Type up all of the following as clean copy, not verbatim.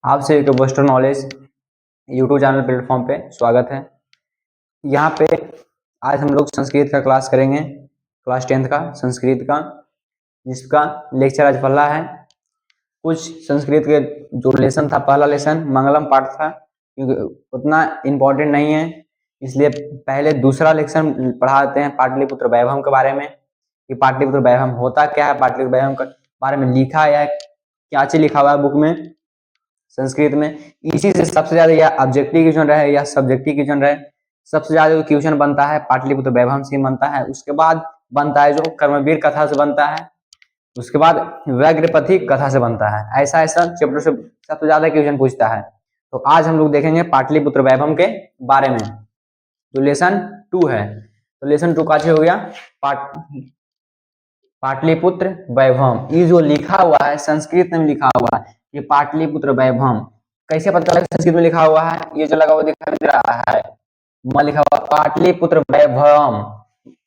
आप सभी को western knowledge YouTube channel platform पे स्वागत है। यहाँ पे आज हम लोग संस्कृत का क्लास करेंगे, क्लास 10th का संस्कृत का, जिसका लेक्चर आज पहला है। कुछ संस्कृत के जो लेसन था, पहला लेसन मंगलम पाठ था, क्योंकि उतना इम्पोर्टेंट नहीं है, इसलिए पहले दूसरा लेक्चर पढ़ाते हैं पाटलिपुत्र वैभव के बारे में कि पाटलिपुत्र वैभव होता क्या है, पाटलिपुत्र वैभव के बारे में लिखा है क्या चीज लिखा हुआ है बुक में संस्कृत में। इसी से सबसे ज्यादा या ऑब्जेक्टिव क्वेश्चन रहे या सब्जेक्टिव क्वेश्चन रहे, सबसे ज्यादा जो क्वेश्चन बनता है पाटलिपुत्र वैभव से बनता है। उसके बाद बनता है जो कर्मवीर कथा से बनता है, उसके बाद व्याघ्रपथी कथा से बनता है। ऐसा ऐसा चैप्टर से सबसे ज्यादा क्वेश्चन पूछता है। तो आज हम लोग देखेंगे पाटलिपुत्र वैभव के बारे में, जो लेसन 2 है। तो लेसन 2 का हो गया पाटलिपुत्र वैभव। ये जो लिखा हुआ है संस्कृत में लिखा हुआ है, ये पाटलिपुत्र वैभव कैसे पता लगा संस्कृत में लिखा हुआ है? ये जो लगा हुआ दिखाई दे रहा है, लिखा हुआ पाटलिपुत्र वैभव।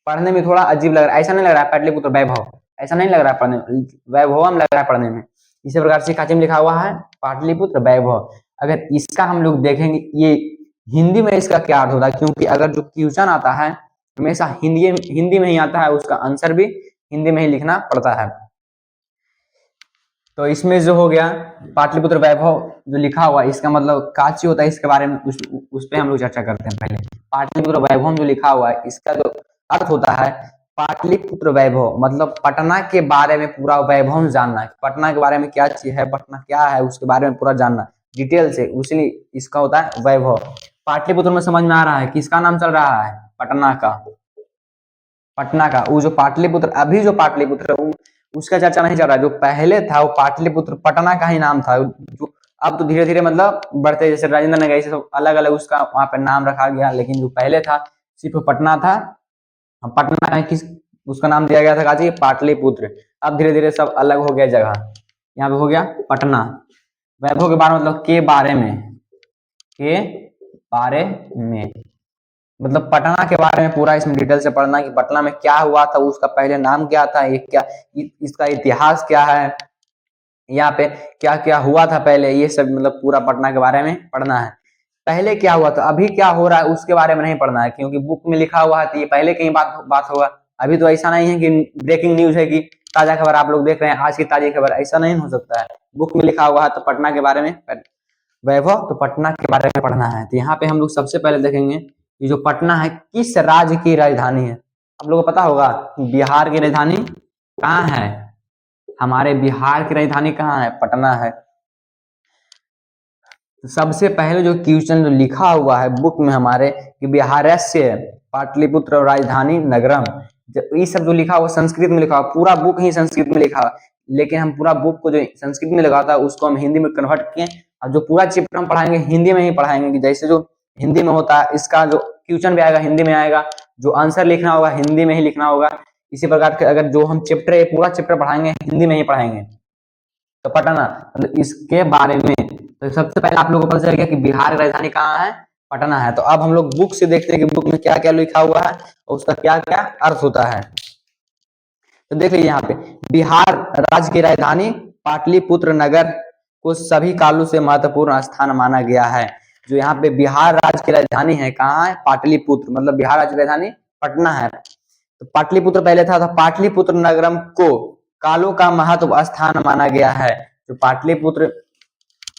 पढ़ने में थोड़ा अजीब लग रहा है, ऐसा नहीं लग रहा है पाटलिपुत्र वैभव, ऐसा नहीं लग रहा है पढ़ने में, वैभवम लग रहा है पढ़ने में। इसी प्रकार से काची में लिखा हुआ है पाटलिपुत्र वैभव। अगर इसका हम लोग देखेंगे ये हिंदी में इसका क्या अर्थ होता है, क्योंकि अगर जो क्वेश्चन आता है हमेशा हिंदी में ही आता है, उसका आंसर भी हिंदी में ही लिखना पड़ता है। तो इसमें जो हो गया पाटलिपुत्र वैभव जो लिखा हुआ है, इसका मतलब काची होता है, इसके बारे में उस पे हम लोग चर्चा करते हैं। पहले पाटलिपुत्र वैभव जो लिखा हुआ है, इसका जो अर्थ होता है पाटलिपुत्र वैभव मतलब पटना के बारे में पूरा वैभव जानना है। पटना के बारे में क्या चीज है, पटना क्या है, उसके बारे में पूरा जानना डिटेल से, इसलिए इसका होता है वैभव। पाटलिपुत्र में समझ में आ रहा है किसका नाम चल रहा है? पटना का। पटना का वो जो पाटलिपुत्र, अभी जो पाटलिपुत्र है उसका चर्चा नहीं चल रहा है। जो पहले था वो पाटलिपुत्र पटना का ही नाम था, जो अब तो धीरे धीरे मतलब बढ़ते, जैसे राजेंद्र नगर ऐसे सब अलग अलग उसका वहां पे नाम रखा गया, लेकिन जो पहले था सिर्फ पटना था। पटना का किस उसका नाम दिया गया था काजी? पाटलिपुत्र। अब धीरे धीरे सब अलग हो गया जगह, यहाँ पे हो गया पटना। वैभव के बारे में मतलब के बारे में, के बारे में मतलब पटना के बारे में पूरा इसमें डिटेल से पढ़ना कि पटना में क्या हुआ था, उसका पहले नाम क्या था, ये क्या इसका इतिहास क्या है, यहाँ पे क्या क्या हुआ था पहले, ये सब मतलब पूरा पटना के बारे में पढ़ना है। पहले क्या हुआ था, अभी क्या हो रहा है उसके बारे में नहीं पढ़ना है, क्योंकि बुक में लिखा हुआ है तो ये पहले की बात होगा। अभी तो ऐसा नहीं है कि ब्रेकिंग न्यूज है कि ताजा खबर आप लोग देख रहे हैं, आज की ताजी खबर, ऐसा नहीं हो सकता है। बुक में लिखा हुआ है तो पटना के बारे में वैभव, तो पटना के बारे में पढ़ना है। तो यहाँ पे हम लोग सबसे पहले देखेंगे ये जो पटना है किस राज्य की राजधानी है। आप लोगों को पता होगा बिहार की राजधानी कहाँ है? हमारे बिहार की राजधानी कहाँ है? पटना है। तो सबसे पहले जो क्वेश्चन जो लिखा हुआ है बुक में हमारे कि बिहारस्य पाटलिपुत्र राजधानी नगरम, ये सब जो लिखा हुआ संस्कृत में लिखा हुआ, पूरा बुक ही संस्कृत में लिखा हुआ, लेकिन हम पूरा बुक को जो संस्कृत में लिखा था उसको हम हिंदी में कन्वर्ट किए, और जो पूरा चैप्टर हम पढ़ाएंगे हिंदी में ही पढ़ाएंगे, कि जैसे जो हिंदी में होता है इसका जो क्वेश्चन भी आएगा हिंदी में आएगा, जो आंसर लिखना होगा हिंदी में ही लिखना होगा। इसी प्रकार के अगर जो हम चैप्टर है पूरा चैप्टर पढ़ाएंगे हिंदी में ही पढ़ाएंगे। तो पटना मतलब इसके बारे में तो सबसे पहले आप लोगों को पता चल गया कि बिहार की राजधानी कहाँ है? पटना है। तो अब हम लोग बुक से देखते हैं कि बुक में क्या क्या लिखा हुआ है और उसका क्या क्या अर्थ होता है। तो देख लीजिए यहाँ पे बिहार राज्य की राजधानी पाटलिपुत्र नगर को सभी कालों से महत्वपूर्ण स्थान माना गया है। जो यहाँ पे बिहार राज्य की राजधानी है कहाँ है? पाटलिपुत्र, मतलब बिहार राज्य की राजधानी पटना है। तो पाटलिपुत्र पहले था, तो पाटलिपुत्र नगरम को कालों का महत्व स्थान माना गया है। जो पाटलिपुत्र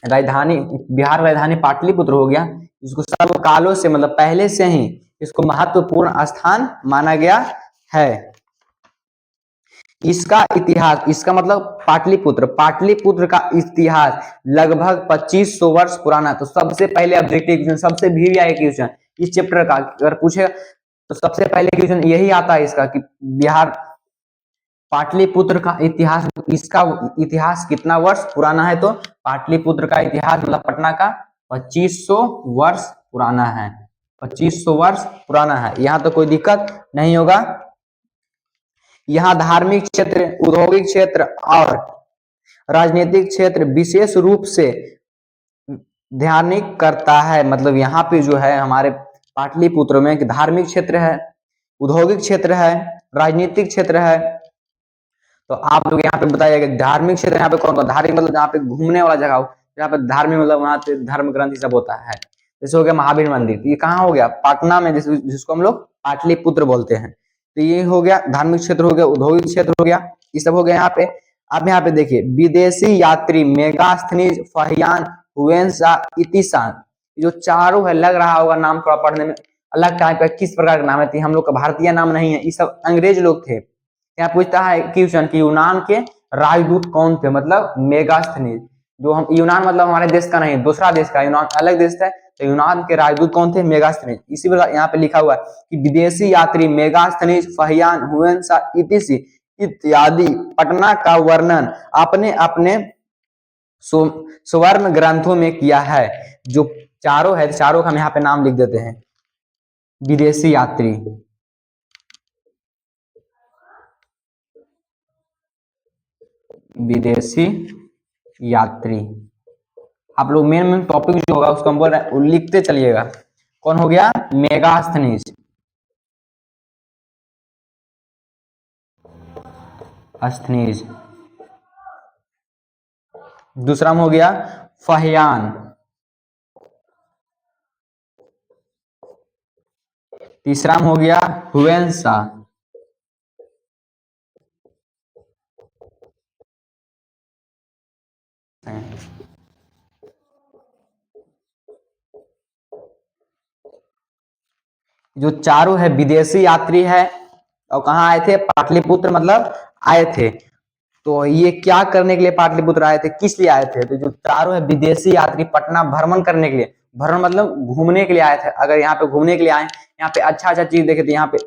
राजधानी, बिहार राजधानी पाटलिपुत्र हो गया, इसको सर्व कालों से मतलब पहले से ही इसको महत्वपूर्ण स्थान माना गया है। इसका इतिहास, इसका मतलब पाटलिपुत्र, पाटलिपुत्र का इतिहास लगभग 2500 वर्ष पुराना। तो सबसे पहले ऑब्जेक्टिव क्वेश्चन, सबसे वीआईपी क्वेश्चन इस चैप्टर का अगर पूछे तो सबसे पहले क्वेश्चन यही आता है इसका कि बिहार पाटलिपुत्र का इतिहास, इसका इतिहास कितना वर्ष पुराना है? तो पाटलिपुत्र का इतिहास मतलब पटना का 2500 वर्ष पुराना है, 2500 वर्ष पुराना है। यहाँ तो कोई दिक्कत नहीं होगा। यहाँ धार्मिक क्षेत्र, औद्योगिक क्षेत्र और राजनीतिक क्षेत्र विशेष रूप से ध्यान करता है। मतलब यहाँ पे जो है हमारे पाटलिपुत्र में धार्मिक क्षेत्र है, औद्योगिक क्षेत्र है, राजनीतिक क्षेत्र है। तो आप लोग यहाँ पे बताइएगा धार्मिक क्षेत्र यहाँ पे कौन कौन? धार्मिक मतलब जहाँ पे घूमने वाला जगह हो, यहाँ पे धार्मिक मतलब वहाँ पे धर्म ग्रंथ ये सब होता है। जैसे हो गया महावीर मंदिर, तो ये कहाँ हो गया, पटना में, जिसको हम लोग पाटलिपुत्र बोलते हैं। तो ये हो गया धार्मिक क्षेत्र, हो गया औद्योगिक क्षेत्र, हो गया ये सब हो गया यहाँ पे। अब यहाँ पे देखिए, विदेशी यात्री मेगास्थनीज फहियान हुएंसा इतिशान, जो चारों है, लग रहा होगा नाम थोड़ा पढ़ने में अलग टाइप का, किस प्रकार का नाम है, तो हम लोग का भारतीय नाम नहीं है, ये सब अंग्रेज लोग थे। यहाँ पूछता है क्वेश्चन कि यूनान के राजदूत कौन थे, मतलब मेगास्थनीज, जो हम यूनान मतलब हमारे देश का नहीं, दूसरा देश का, यूनान अलग देश है, तो यूनान के राजदूत कौन थे, मेगास्थनीज। इसी प्रकार यहाँ पे लिखा हुआ है कि विदेशी यात्री मेगास्थनीज फहियान हुएंसा इत्यादि पटना का वर्णन अपने अपने स्वर्ण ग्रंथों में किया है। जो चारों है, चारों का हम यहाँ पे नाम लिख देते हैं। विदेशी यात्री, विदेशी यात्री, आप लोग मेन टॉपिक जो होगा उसको हम बोल रहे हैं, लिखते चलिएगा। कौन हो गया, मेगास्थनीज, अस्थनीज। दूसरा में हो गया फहियान, तीसरा में हो गया हुएंसा, जो चारों है विदेशी यात्री है, और कहाँ आए थे, पाटलिपुत्र मतलब आए थे। तो ये क्या करने के लिए पाटलिपुत्र आए थे, किस लिए आए थे, तो जो चारों है विदेशी यात्री पटना भ्रमण करने के लिए, भ्रमण मतलब घूमने के लिए आए थे। अगर यहाँ पे घूमने के लिए आए, यहाँ पे अच्छा अच्छा चीज देखे, तो यहाँ पे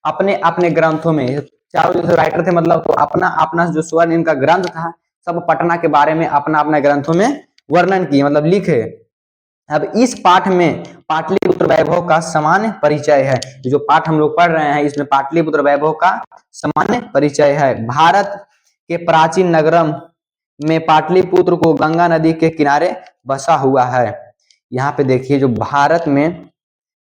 अपने अपने ग्रंथों में, चारों जो राइटर थे मतलब, तो अपना अपना जो स्वर्ण इनका ग्रंथ था, सब पटना के बारे में अपना अपना ग्रंथों में वर्णन किए, मतलब लिखे। अब इस पाठ में पाटलिपुत्र वैभव का सामान्य परिचय है। जो पाठ हम लोग पढ़ रहे हैं, इसमें पाटलिपुत्र वैभव का सामान्य परिचय है। भारत के प्राचीन नगरम में पाटलिपुत्र को गंगा नदी के किनारे बसा हुआ है। यहाँ पे देखिए, जो भारत में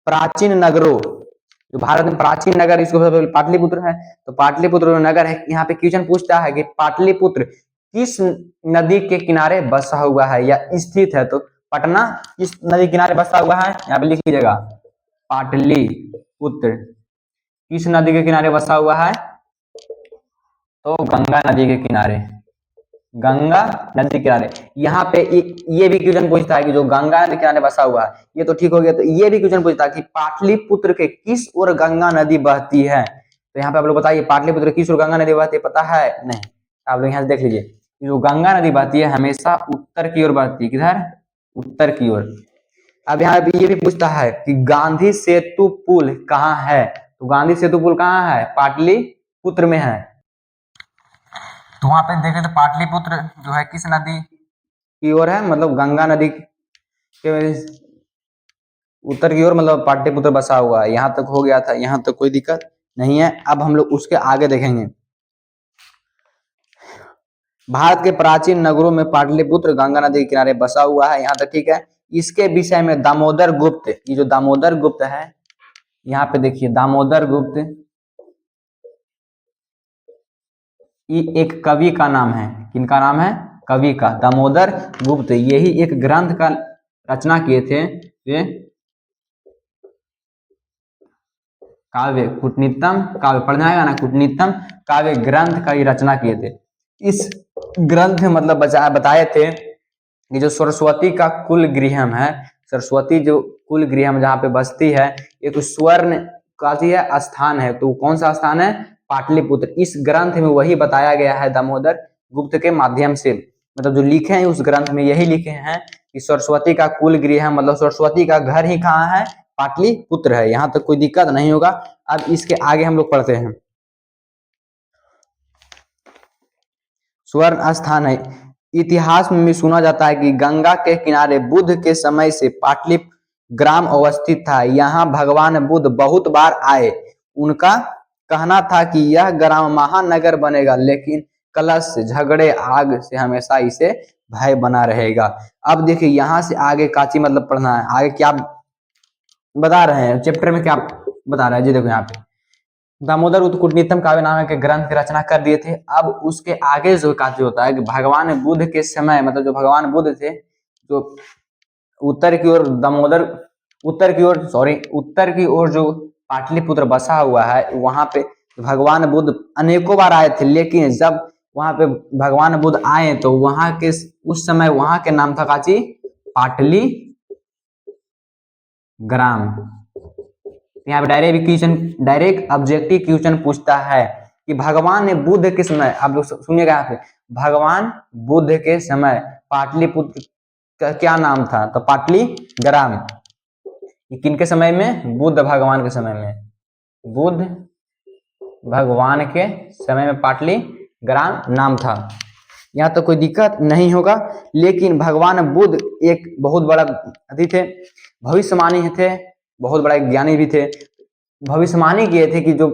प्राचीन नगरों, जो भारत में प्राचीन नगर, इसको पाटलिपुत्र है। तो पाटलिपुत्र जो नगर है, यहाँ पे क्वेश्चन पूछता है कि पाटलिपुत्र किस नदी के किनारे बसा हुआ है या स्थित है। तो पटना किस नदी किनारे बसा हुआ है, यहाँ पे लिख लीजिएगा, पाटलिपुत्र किस नदी के किनारे बसा हुआ है, तो गंगा नदी के किनारे, गंगा नदी के किनारे। यहाँ पे ये भी क्वेश्चन पूछता है कि जो गंगा नदी के किनारे बसा हुआ है, ये तो ठीक हो गया। तो ये भी क्वेश्चन पूछता है कि पाटलिपुत्र के किस ओर गंगा नदी बहती है। तो यहाँ पे आप लोग बताइए, पाटलिपुत्र किस ओर गंगा नदी बहती है, पता है नहीं, आप लोग यहाँ से देख लीजिए। जो गंगा नदी बहती है हमेशा उत्तर की ओर बहती है, किधर, उत्तर की ओर। अब यहाँ पे ये भी पूछता है कि गांधी सेतु पुल कहाँ है, तो गांधी सेतु पुल कहाँ है, पाटलिपुत्र में है। तो वहां पे देखें तो पाटलिपुत्र जो है किस नदी की ओर है, मतलब गंगा नदी के उत्तर की ओर, मतलब पाटलिपुत्र बसा हुआ है। यहाँ तक हो गया था, यहाँ तक कोई दिक्कत नहीं है। अब हम लोग उसके आगे देखेंगे। भारत के प्राचीन नगरों में पाटलिपुत्र गंगा नदी के किनारे बसा हुआ है, यहाँ तक ठीक है। इसके विषय में दामोदर गुप्त, ये जो दामोदर गुप्त है, यहाँ पे देखिए दामोदर गुप्त, ये एक कवि का नाम है। किनका नाम है, कवि का, दामोदर गुप्त। यही एक ग्रंथ का रचना किए थे, ये काव्य कूटनीतम, काव्य पढ़ना आएगा ना, कूटनीतम काव्य ग्रंथ का ही रचना किए थे। इस ग्रंथ में मतलब बताए थे कि जो सरस्वती का कुल गृहम है, सरस्वती जो कुल गृहम जहाँ पे बसती है, एक स्वर्ण का है स्थान है, तो कौन सा स्थान है, पाटलिपुत्र। इस ग्रंथ में वही बताया गया है दामोदर गुप्त के माध्यम से, मतलब जो लिखे हैं उस ग्रंथ में यही लिखे हैं कि सरस्वती का कुल गृह, मतलब सरस्वती का घर ही कहाँ है, पाटलिपुत्र है। यहाँ तक कोई दिक्कत नहीं होगा। अब इसके आगे हम लोग पढ़ते हैं। स्वर्ण स्थान है। इतिहास में सुना जाता है कि गंगा के किनारे बुद्ध के समय से पाटलिप ग्राम अवस्थित था। यहाँ भगवान बुद्ध बहुत बार आए। उनका कहना था कि यह ग्राम महानगर बनेगा, लेकिन कलश झगड़े आग से हमेशा इसे भय बना रहेगा। अब देखिए, यहाँ से आगे काची मतलब पढ़ना है, आगे क्या बता रहे हैं, चैप्टर में क्या बता रहे हैं जी। देखो यहाँ पे दामोदर कूटनीतम काव्य नाम के ग्रंथ की रचना कर दिए थे। अब उसके आगे जो कार्य होता है कि भगवान बुद्ध के समय, मतलब जो भगवान बुद्ध थे, तो उत्तर की ओर दामोदर, उत्तर की ओर जो पाटलिपुत्र बसा हुआ है वहां पे भगवान बुद्ध अनेकों बार आए थे, लेकिन जब वहां पे भगवान बुद्ध आए तो वहां के उस समय वहां के नाम था काची पाटली ग्राम। यहाँ पे डायरेक्ट ऑब्जेक्टिव क्वेश्चन पूछता है कि भगवान बुद्ध के समय, आप लोग सुनिएगा यहाँ पे, भगवान बुद्ध के समय पाटलिपुत्र का क्या नाम था? तो पाटली ग्राम। किनके समय में? बुद्ध भगवान के समय में। बुद्ध भगवान के समय में पाटली ग्राम नाम था। यहाँ तो कोई दिक्कत नहीं होगा। लेकिन भगवान बुद्ध एक बहुत बड़ा अति थे, भविष्यवाणी थे, बहुत बड़ा ज्ञानी भी थे। भविष्यवाणी किए थे कि जो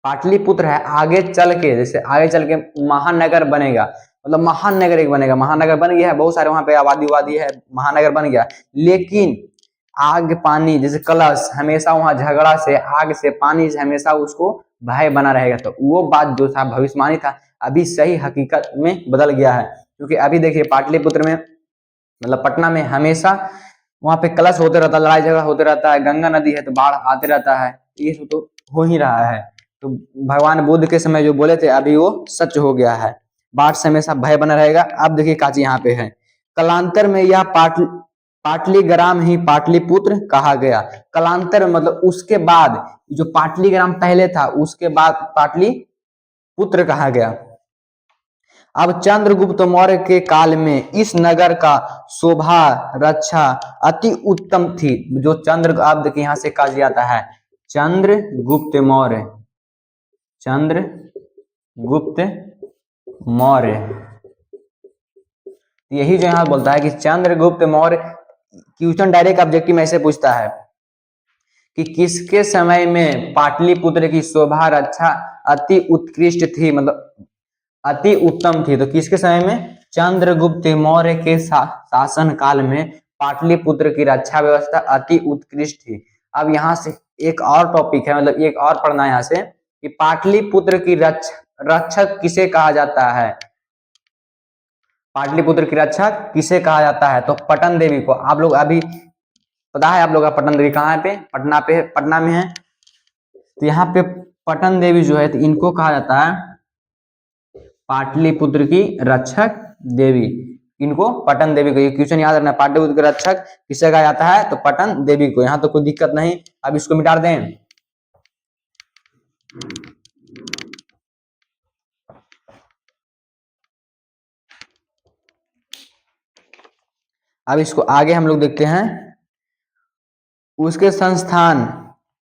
पाटलिपुत्र है आगे चल के, जैसे आगे चल के महानगर बनेगा, मतलब महानगर एक बनेगा, महानगर बन गया है, बहुत सारे वहां पे आबादी है, महानगर बन गया। लेकिन आग पानी जैसे कलश, हमेशा वहां झगड़ा से, आग से, पानी से हमेशा उसको भय बना रहेगा। तो वो बात जो था भविष्यवाणी था, अभी सही हकीकत में बदल गया है। क्योंकि अभी देखिए पाटलिपुत्र में, मतलब पटना में, हमेशा वहां पे कलश होते रहता है, लड़ाई झगड़ा होते रहता है, गंगा नदी है तो बाढ़ आते रहता है, ये सब तो हो ही रहा है। तो भगवान बुद्ध के समय जो बोले थे अभी वो सच हो गया है, बाढ़ से हमेशा भय बना रहेगा। अब देखिए काची यहाँ पे है, कलांतर में यह पाटलीग्राम ही पाटलिपुत्र कहा गया। कलांतर मतलब उसके बाद, जो पाटलीग्राम पहले था उसके बाद पाटलिपुत्र कहा गया। अब चंद्रगुप्त मौर्य के काल में इस नगर का शोभा रक्षा अति उत्तम थी। जो चंद्रगुप्त के यहाँ से कहा जाता है चंद्रगुप्त मौर्य, चंद्रगुप्त मौर्य, यही जो यहाँ बोलता है कि Chandragupta Maurya. Question direct objective में ऐसे पूछता है कि किसके समय में पाटलिपुत्र की शोभा रक्षा अति उत्कृष्ट थी, मतलब अति उत्तम थी। तो किसके समय में? चंद्रगुप्त मौर्य के शासन काल में पाटलिपुत्र की रक्षा व्यवस्था अति उत्कृष्ट थी। अब यहाँ से एक और टॉपिक है, मतलब एक और पढ़ना है यहाँ से कि पाटलिपुत्र की रक्षक किसे कहा जाता है? पाटलिपुत्र की रक्षक किसे कहा जाता है? तो पटन देवी को। आप लोग अभी पता है आप लोग का पटन देवी कहाँ पे? पटना में है। तो यहाँ पे पटन देवी जो है तो इनको कहा जाता है पाटलिपुत्र की रक्षक देवी, इनको पटन देवी को। ये क्वेश्चन याद रखना, पाटलिपुत्र के रक्षक किसे कहा जाता है? तो पटन देवी को। यहाँ तो कोई दिक्कत नहीं। अब इसको मिटा दें। अब इसको आगे हम लोग देखते हैं। उसके संस्थान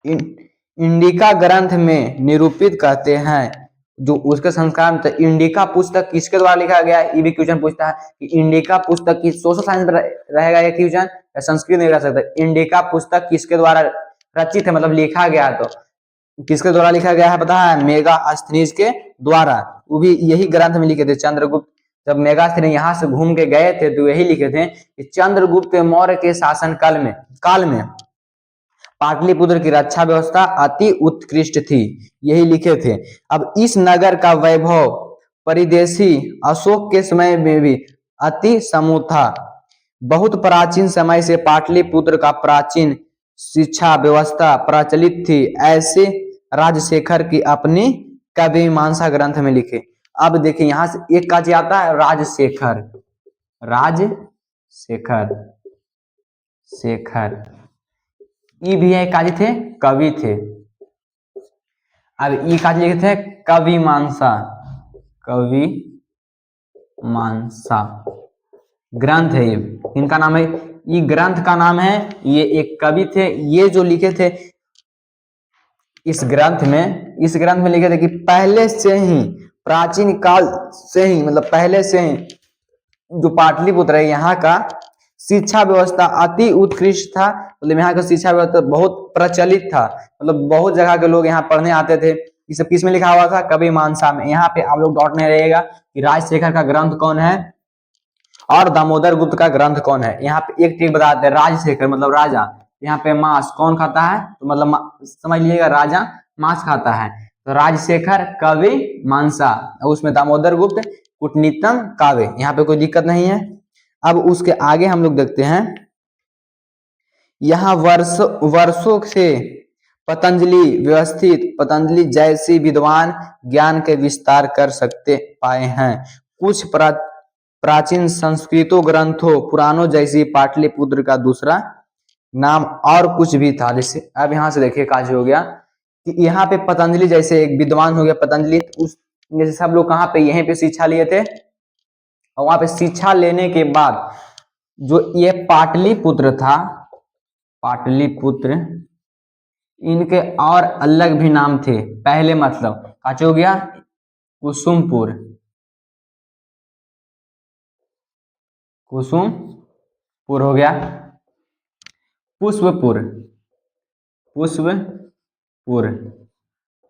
इंडिका ग्रंथ में निरूपित कहते हैं। जो उसके संस्कार में, तो इंडिका पुस्तक किसके द्वारा लिखा गया है? ये भी क्वेश्चन पूछता है कि इंडिका पुस्तक की, सोशल साइंस में रहेगा ये क्वेश्चन, या संस्कृत में रह सकता है। इंडिका पुस्तक किसके द्वारा रचित है, मतलब लिखा गया, तो किसके द्वारा लिखा गया है पता है? मेगास्थनीज के द्वारा। वो भी यही ग्रंथ में लिखे थे चंद्रगुप्त। जब मेगास्थनी यहाँ से घूम के गए थे तो यही लिखे थे कि चंद्रगुप्त मौर्य के शासन काल में पाटलिपुत्र की रक्षा व्यवस्था अति उत्कृष्ट थी, यही लिखे थे। अब इस नगर का वैभव परिदेशी अशोक के समय में भी अति समूह था। बहुत प्राचीन समय से पाटलिपुत्र का प्राचीन शिक्षा व्यवस्था प्रचलित थी, ऐसे राजशेखर की अपनी काव्य मीमांसा ग्रंथ में लिखे। अब देखिए यहाँ से एक काजी आता है राजशेखर, ये भी है काजी थे, कवि थे। अब ये काजी लिखे थे कवि मानसा ग्रंथ है। ये इनका नाम है, ये ग्रंथ का नाम है, ये एक कवि थे। ये जो लिखे थे इस ग्रंथ में लिखे थे कि पहले से ही, प्राचीन काल से ही, मतलब पहले से ही जो पाटलिपुत्र है यहाँ का शिक्षा व्यवस्था अति उत्कृष्ट था। मतलब यहाँ का शिक्षा व्यवस्था बहुत प्रचलित था, मतलब बहुत जगह के लोग यहाँ पढ़ने आते थे। ये सब किस में लिखा हुआ था? कवि मीमांसा में। यहाँ पे आप लोग डॉट नहीं रहेगा कि राजशेखर का ग्रंथ कौन है और दामोदर गुप्त का ग्रंथ कौन है। यहाँ पे एक ट्रिक बताते हैं, राजशेखर मतलब राजा, यहाँ पे मांस कौन खाता है? तो मतलब समझ लीजिएगा राजा मांस खाता है। तो राजशेखर कवि मानसा, उसमें दामोदर गुप्त कूटनीतम काव्य, यहाँ पे कोई दिक्कत नहीं है। अब उसके आगे हम लोग देखते हैं, यहाँ वर्षों से पतंजलि जैसी विद्वान ज्ञान के विस्तार कर सकते पाए हैं। कुछ प्राचीन संस्कृतों ग्रंथों पुराणों जैसी पाटलिपुत्र का दूसरा नाम और कुछ भी था। जैसे अब यहाँ से देखिए काजी हो गया कि यहाँ पे पतंजलि जैसे एक विद्वान हो गया पतंजलि, उस जैसे सब लोग कहाँ पे यहीं पे शिक्षा लिए थे, और वहां पे शिक्षा लेने के बाद जो ये पाटलिपुत्र था, पाटलिपुत्र, इनके और अलग भी नाम थे पहले। मतलब काची हो गया कुसुमपुर, कुसुमपुर हो गया, पुष्पपुर, पुष्पपुर।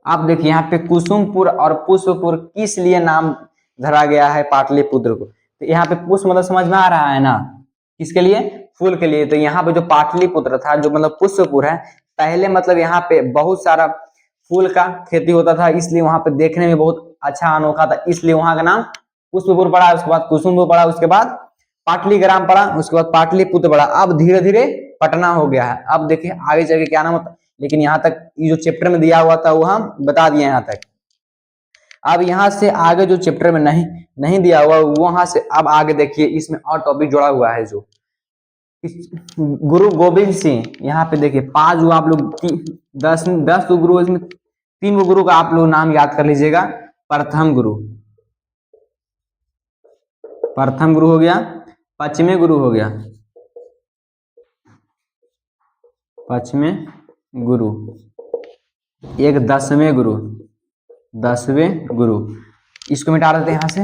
आप देखिए यहाँ पे कुसुमपुर और पुष्पपुर किस लिए नाम धरा गया है पाटलिपुत्र को, तो यहाँ पे पुष्प मतलब समझ में आ रहा है ना, किसके लिए, फूल के लिए। तो यहाँ पे जो पाटलिपुत्र था जो मतलब पुष्पपुर है, पहले मतलब यहाँ पे बहुत सारा फूल का खेती होता था, इसलिए वहां पे देखने में बहुत अच्छा अनोखा था, इसलिए वहां का नाम पुष्पपुर पड़ा, उसके बाद कुसुमपुर पड़ा, उसके बाद पाटलिग्राम पड़ा, उसके बाद पाटलिपुत्र पड़ा। अब धीरे धीरे पटना हो गया है। अब देखिए आगे चल के क्या नाम होता, लेकिन यहाँ तक ये जो चैप्टर में दिया हुआ था वो हम बता दिए यहाँ तक। अब यहाँ से आगे जो चैप्टर में नहीं दिया हुआ वहां से अब आगे देखिए, इसमें और टॉपिक जुड़ा हुआ है जो गुरु गोविंद सिंह। यहाँ पे देखिए 5 गो आप लोग 10 गुरु, इसमें 3 गो गुरु का आप लोग नाम याद कर लीजिएगा। प्रथम गुरु हो गया, 5वें गुरु हो गया, 5वें गुरु, एक 10वें गुरु, 10वें गुरु। इसको मिटा देते हैं यहां से।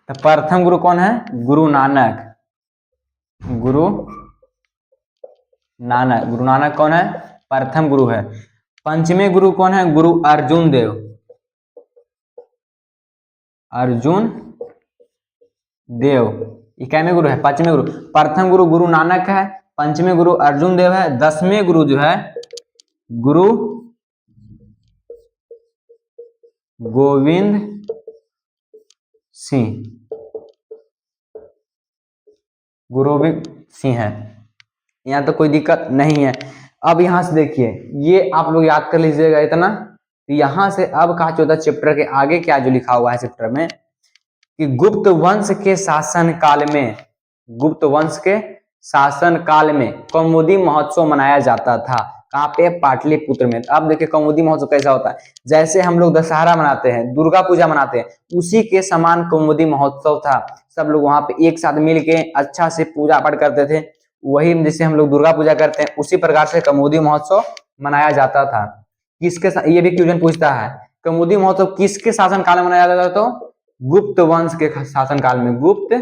तो प्रथम गुरु कौन है, गुरु नानक, गुरु नानक कौन है, प्रथम गुरु है। 5वें गुरु कौन है, गुरु अर्जुन देव, अर्जुन देव। 21वें गुरु है, 5वें गुरु। प्रथम गुरु गुरु नानक है, 5वें गुरु अर्जुन देव है, 10वें गुरु जो है गुरु गोविंद सिंह, गुरु गोविंद सिंह है। यहाँ तो कोई दिक्कत नहीं है। अब यहाँ से देखिए, ये आप लोग याद कर लीजिएगा इतना। यहाँ से अब कहा होता है चैप्टर के आगे क्या जो लिखा हुआ है चैप्टर में, कि गुप्त वंश के शासन काल में, गुप्त वंश के शासन काल में कौमुदी महोत्सव मनाया जाता था। कहाँ पे, पाटलिपुत्र में। अब देखिए कौमुदी महोत्सव कैसा होता है, जैसे हम लोग दशहरा मनाते हैं, दुर्गा पूजा मनाते हैं, उसी के समान कौमुदी महोत्सव था। सब लोग वहां पे एक साथ मिल के अच्छा से पूजा पाठ करते थे, वही जैसे हम लोग दुर्गा पूजा करते हैं उसी प्रकार से कौमुदी महोत्सव मनाया जाता था। किसके, ये भी क्वेश्चन पूछता है, कौमुदी महोत्सव किसके शासन काल में मनाया जाता था, तो गुप्त वंश के शासन काल में, गुप्त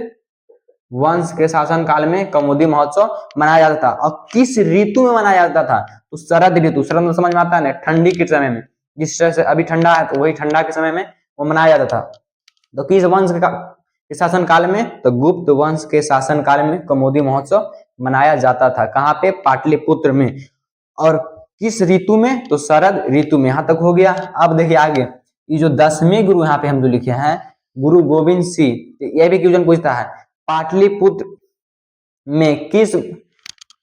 वंश के शासन काल में कौमुदी महोत्सव मनाया जाता था। और किस ऋतु में मनाया जाता था, तो शरद ऋतु, शरद में समझ में आता है ना, ठंडी के समय में, जिस तरह से अभी ठंडा है तो वही ठंडा के समय में वो मनाया जाता था। तो किस वंश के शासन काल में, तो गुप्त वंश के शासन काल में कौमुदी महोत्सव मनाया जाता था। कहाँ पे, पाटलिपुत्र में। और किस ऋतु में, तो शरद ऋतु में। यहाँ तक हो गया। अब देखिए आगे, ये जो 10वें गुरु यहाँ पे हम जो लिखे हैं, गुरु गोविंद सिंह, यह भी क्वेश्चन पूछता है, पाटलिपुत्र में किस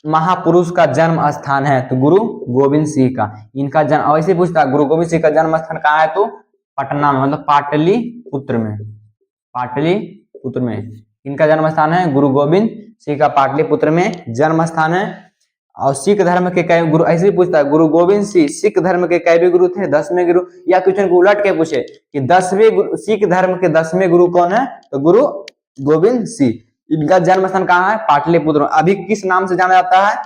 महापुरुष का जन्म स्थान है, तो गुरु गोविंद सिंह का। इनका जन्म ऐसे पूछता है, गुरु गोविंद सिंह का जन्म स्थान कहाँ है, तो पटना में, मतलब पाटलिपुत्र में, पाटलिपुत्र में इनका जन्म स्थान है। गुरु गोविंद सिंह का पाटलिपुत्र में जन्म स्थान है। और सिख धर्म के कई गुरु, ऐसे ही पूछता है, गुरु गोविंद सिंह सिख धर्म के कई गुरु थे, 10वें गुरु। या क्वेश्चन को उलट के पूछे कि 10वें गुरु, सिख धर्म के 10वें गुरु कौन है, तो गुरु गोविंद सिंह। इनका जन्म स्थान कहाँ है, पाटलिपुत्र। अभी किस नाम से जाना जाता है,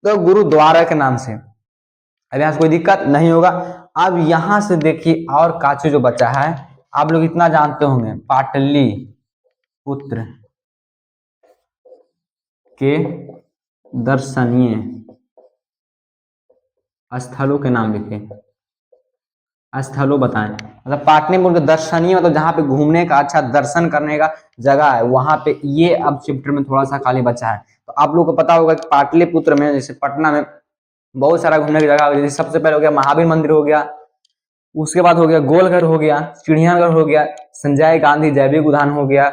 तो गुरुद्वारा के नाम से। अब यहाँ से कोई दिक्कत नहीं होगा। अब यहां से देखिए और काची जो बचा है, आप लोग इतना जानते होंगे, पाटलिपुत्र के दर्शनीय स्थलों के नाम लिखे, स्थलों बताएं। मतलब पाटलिपुत्र के दर्शनीय मतलब जहां पे घूमने का, अच्छा दर्शन करने का जगह है, वहां पे ये अब चैप्टर में थोड़ा सा खाली बचा है। तो आप लोग को पता होगा कि पाटलिपुत्र में, जैसे पटना में बहुत सारा घूमने की जगह है। जैसे सबसे पहले हो गया महावीर मंदिर हो गया, उसके बाद हो गया गोलघर हो गया, चिड़ियाघर हो गया, संजय गांधी जैविक उद्यान हो गया।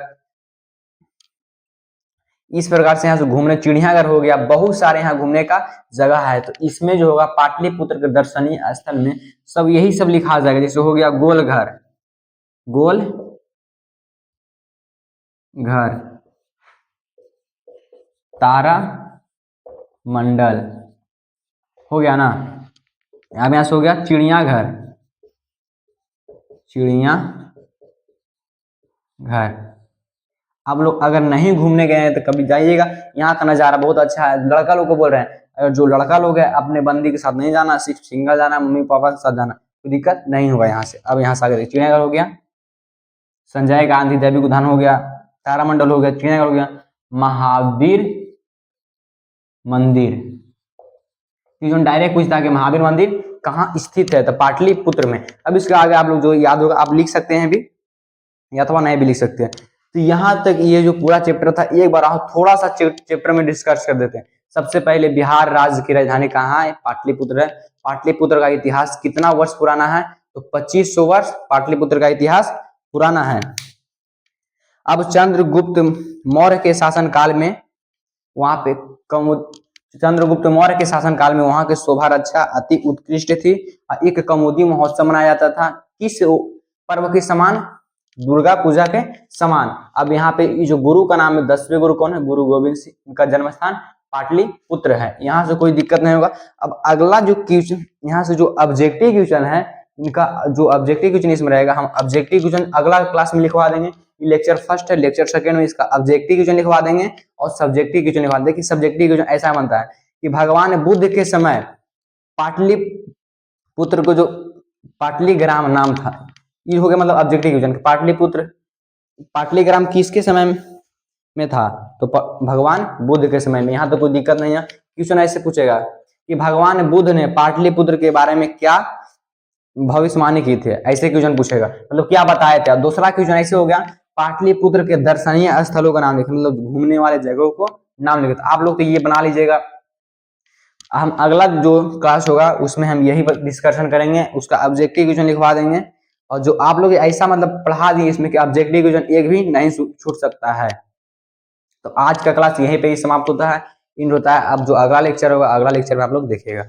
इस प्रकार से यहाँ से घूमने, चिड़ियाघर हो गया, बहुत सारे यहाँ घूमने का जगह है। तो इसमें जो होगा पाटलिपुत्र के दर्शनीय स्थल में सब यही सब लिखा जाएगा। जैसे हो गया गोलघर, गोल घर, तारा मंडल हो गया ना। अब यहाँ से हो गया चिड़ियाघर, चिड़िया घर। आप लोग अगर नहीं घूमने गए हैं तो कभी जाइएगा, यहाँ का नज़ारा बहुत अच्छा है। लड़का लोग को बोल रहे हैं, अगर जो लड़का लोग है अपने बंदी के साथ नहीं जाना, सिर्फ सिंगल जाना, मम्मी पापा के साथ जाना, कोई दिक्कत नहीं होगा यहाँ से। अब यहाँ से आगे चिड़ियाघर हो गया, संजय गांधी जैविक उद्यान हो गया, तारामंडल हो गया, चिड़ियाघर हो गया, महावीर मंदिर। जो डायरेक्ट पूछता है कि महावीर मंदिर कहाँ स्थित है, तो पाटलिपुत्र में। अब इसके आगे आप लोग जो याद होगा आप लिख सकते हैं भी, या अथवा नहीं भी लिख सकते हैं। तो यहाँ तक ये जो पूरा चैप्टर था, एक बार आप थोड़ा सा चैप्टर में डिस्कस कर देते हैं। सबसे पहले बिहार राज्य की राजधानी कहाँ है, पाटलिपुत्र है। पाटलिपुत्र का इतिहास कितना वर्ष पुराना है, तो 2500 वर्ष पाटलिपुत्र का इतिहास पुराना है। अब चंद्रगुप्त मौर्य के शासन काल में वहां पे चंद्रगुप्त मौर्य के शासन काल में वहां की शोभा रक्षा अति उत्कृष्ट थी। एक कमोदी महोत्सव मनाया जाता था, किस पर्व के समान, दुर्गा पूजा के समान। अब यहाँ पे जो गुरु का नाम है, 10वें गुरु कौन है, गुरु गोविंद सिंह का जन्म स्थान पाटलिपुत्र है। यहाँ से कोई दिक्कत नहीं होगा। अब अगला जो क्वेश्चन, यहाँ से जो ऑब्जेक्टिव क्वेश्चन है, इनका जो ऑब्जेक्टिव क्वेश्चन इसमें रहेगा, हम ऑब्जेक्टिव क्वेश्चन अगला क्लास में लिखवा देंगे। लेक्चर फर्स्ट है, लेक्चर सेकंड में इसका ऑब्जेक्टिव क्वेश्चन लिखवा देंगे और सब्जेक्टिव क्वेश्चन लिखवा देंगे। सब्जेक्टिव क्वेश्चन ऐसा बनता है कि भगवान बुद्ध के समय पाटलिपुत्र को जो पाटलीग्राम नाम था, ये हो गया मतलब ऑब्जेक्टिव क्वेश्चन। पाटलिपुत्र, पाटलीग्राम किसके समय में था, तो भगवान बुद्ध के समय में। यहाँ तो कोई दिक्कत नहीं है। क्वेश्चन ऐसे पूछेगा कि भगवान बुद्ध ने पाटलिपुत्र के बारे में क्या भविष्यवाणी की थी, ऐसे क्वेश्चन पूछेगा, मतलब क्या बताए थे। दूसरा क्वेश्चन ऐसे हो गया, पाटलिपुत्र के दर्शनीय स्थलों का नाम लिखे, मतलब घूमने वाले जगहों को नाम लिखे। तो आप लोग तो ये बना लीजिएगा। हम अगला जो क्लास होगा उसमें हम यही डिस्कशन करेंगे, उसका ऑब्जेक्टिव क्वेश्चन लिखवा देंगे। और जो आप लोग ऐसा मतलब पढ़ा दिए इसमें कि ऑब्जेक्टिव क्वेश्चन एक भी नहीं छूट सकता है। तो आज का क्लास यहीं पे ही समाप्त होता है, इन होता है। अब जो अगला लेक्चर होगा, अगला लेक्चर में आप लोग देखिएगा।